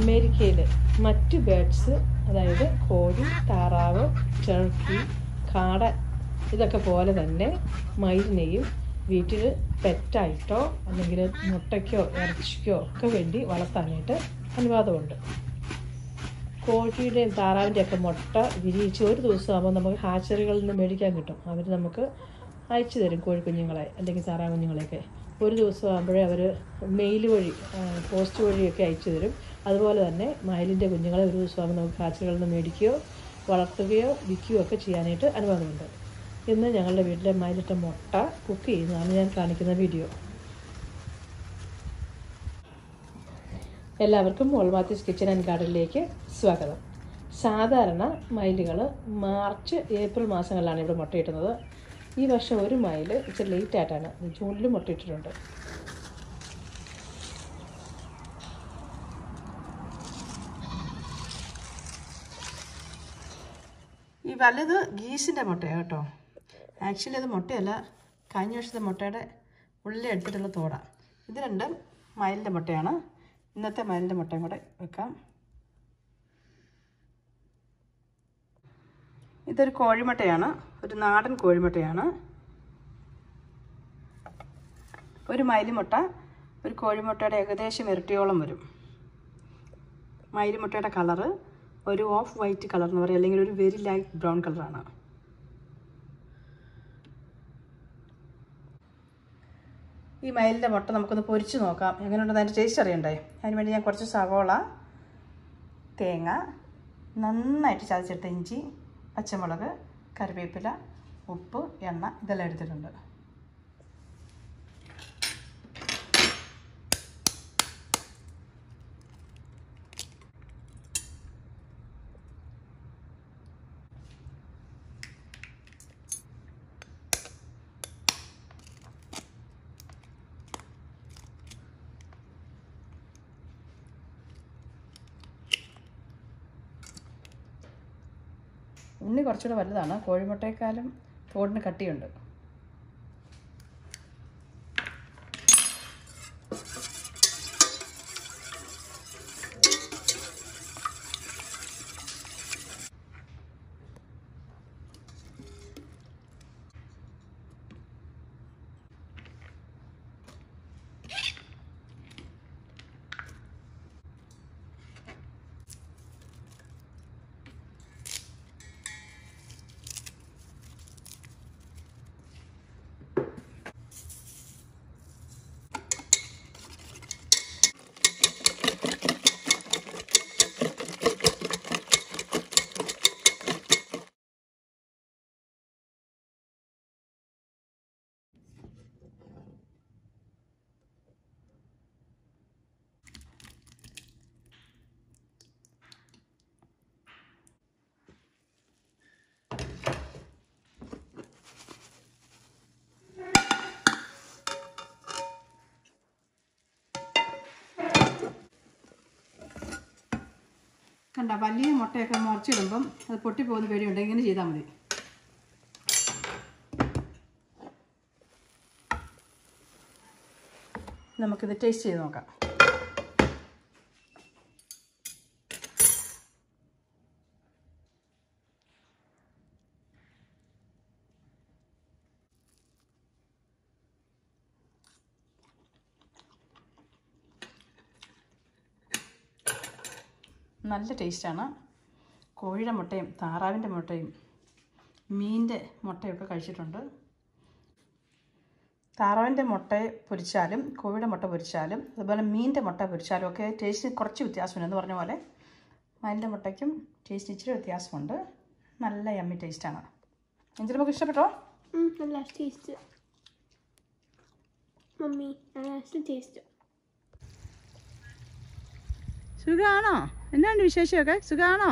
അമേരിക്കയിൽ മറ്റ് ബേഡ്സ്, അതായത് കോഴി, താറാവ്, ടർക്കി, കാട ഇതൊക്കെ പോലെ തന്നെ മയിലിനെയും വീട്ടിൽ പെറ്റായിട്ടോ അല്ലെങ്കിൽ മുട്ടയ്ക്കോ ഇറച്ചിക്കോ ഒക്കെ വേണ്ടി വളർത്താനായിട്ട് അനുവാദമുണ്ട്. കോഴിയുടെയും താറാവിൻ്റെയൊക്കെ മുട്ട വിരിയിച്ച് ഒരു ദിവസമാകുമ്പോൾ നമുക്ക് ഹാച്ചറികളിൽ നിന്ന് മേടിക്കാൻ കിട്ടും. അവർ നമുക്ക് അയച്ചു തരും കോഴിക്കുഞ്ഞുങ്ങളെ അല്ലെങ്കിൽ താറാവ് കുഞ്ഞുങ്ങളെയൊക്കെ. ഒരു ദിവസമാകുമ്പോഴേ അവർ മെയിൽ വഴി പോസ്റ്റ് വഴിയൊക്കെ അയച്ചു തരും. അതുപോലെ തന്നെ മയിലിൻ്റെ കുഞ്ഞുങ്ങളെ ഒരു ദിവസമാകുമ്പോൾ നമുക്ക് ഹാച്ചറികളിൽ നിന്ന് മേടിക്കുകയോ വളർത്തുകയോ വിൽക്കുകയോ ഒക്കെ ചെയ്യാനായിട്ട് അനുവാദമുണ്ട്. ഇന്ന് ഞങ്ങളുടെ വീട്ടിലെ മയിലിട്ട മുട്ട കുക്ക് ചെയ്യുന്നതാണ് ഞാൻ കാണിക്കുന്ന വീഡിയോ. എല്ലാവർക്കും മോൾ മാത്യൂസ് കിച്ചൺ ആൻഡ് ഗാർഡനിലേക്ക് സ്വാഗതം. സാധാരണ മയിലുകൾ മാർച്ച് ഏപ്രിൽ മാസങ്ങളിലാണ് ഇവിടെ മുട്ടയിടുന്നത്. ഈ വർഷം ഒരു മയിൽ ഇച്ചിരി ലേറ്റായിട്ടാണ്, ജൂണിൽ മുട്ടയിട്ടിട്ടുണ്ട്. ഈ വലുത് ഗീസിൻ്റെ മുട്ടയാണ് കേട്ടോ. ആക്ച്വലി അത് മുട്ടയല്ല, കഴിഞ്ഞ വർഷത്തെ മുട്ടയുടെ ഉള്ളിൽ എടുത്തിട്ടുള്ള തോടാണ്. ഇത് രണ്ടും മയിലിൻ്റെ മുട്ടയാണ്. ഇന്നത്തെ മയിലിൻ്റെ മുട്ടയും കൂടെ വെക്കാം. ഇതൊരു കോഴിമുട്ടയാണ്, ഒരു നാടൻ കോഴിമുട്ടയാണ്. ഒരു മയിലുമുട്ട ഒരു കോഴിമുട്ടയുടെ ഏകദേശം ഇരട്ടിയോളം വരും. മയിലുമുട്ടയുടെ കളറ് ഒരു ഓഫ് വൈറ്റ് കളർ എന്ന് പറയും, അല്ലെങ്കിൽ ഒരു വെരി ലൈറ്റ് ബ്രൗൺ കളറാണ്. ഈ മയിലിൻ്റെ മുട്ട നമുക്കൊന്ന് പൊരിച്ച് നോക്കാം, എങ്ങനെയുണ്ടെന്ന് അതിൻ്റെ ടേസ്റ്റ് അറിയണ്ടേ. അതിനുവേണ്ടി ഞാൻ കുറച്ച് സവോള, തേങ്ങ, നന്നായിട്ട് ചതച്ചെടുത്ത ഇഞ്ചി, പച്ചമുളക്, കറിവേപ്പില, ഉപ്പ്, എണ്ണ ഇതെല്ലാം എടുത്തിട്ടുണ്ട്. ഉണ്ണി കുറച്ചുകൂടെ വലുതാണ്, കോഴിമുട്ടയേക്കാളും തോടിന് കട്ടിയുണ്ട്. കണ്ട, വലിയ മുട്ടയൊക്കെ മുറിച്ചിടുമ്പം അത് പൊട്ടിപ്പോകുന്ന പേടിയുണ്ട്. ഇങ്ങനെ ചെയ്താൽ മതി. നമുക്കിത് ടേസ്റ്റ് ചെയ്ത് നോക്കാം. നല്ല ടേസ്റ്റാണ്. കോഴിയുടെ മുട്ടയും താറാവിൻ്റെ മുട്ടയും മീനിൻ്റെ മുട്ടയൊക്കെ കഴിച്ചിട്ടുണ്ട്. താറാവിൻ്റെ മുട്ട പൊരിച്ചാലും കോഴിയുടെ മുട്ട പൊരിച്ചാലും അതുപോലെ മീനിൻ്റെ മുട്ട പൊരിച്ചാലും ഒക്കെ ടേസ്റ്റിന് കുറച്ച് വ്യത്യാസമുണ്ട്. എന്ന് പറഞ്ഞ പോലെ മീനിൻ്റെ മുട്ടയ്ക്കും ടേസ്റ്റ് ഇച്ചിരി വ്യത്യാസമുണ്ട്. നല്ല യമ്മി ടേസ്റ്റാണ്. എന്തിനു നമുക്ക് ഇഷ്ടപ്പെട്ടോ? നല്ല ടേസ്റ്റ് മമ്മി, നല്ല ടേസ്റ്റ്. സുഖമാണോ? എന്നാണ്ട് വിശേഷമൊക്കെ? സുഖമാണോ?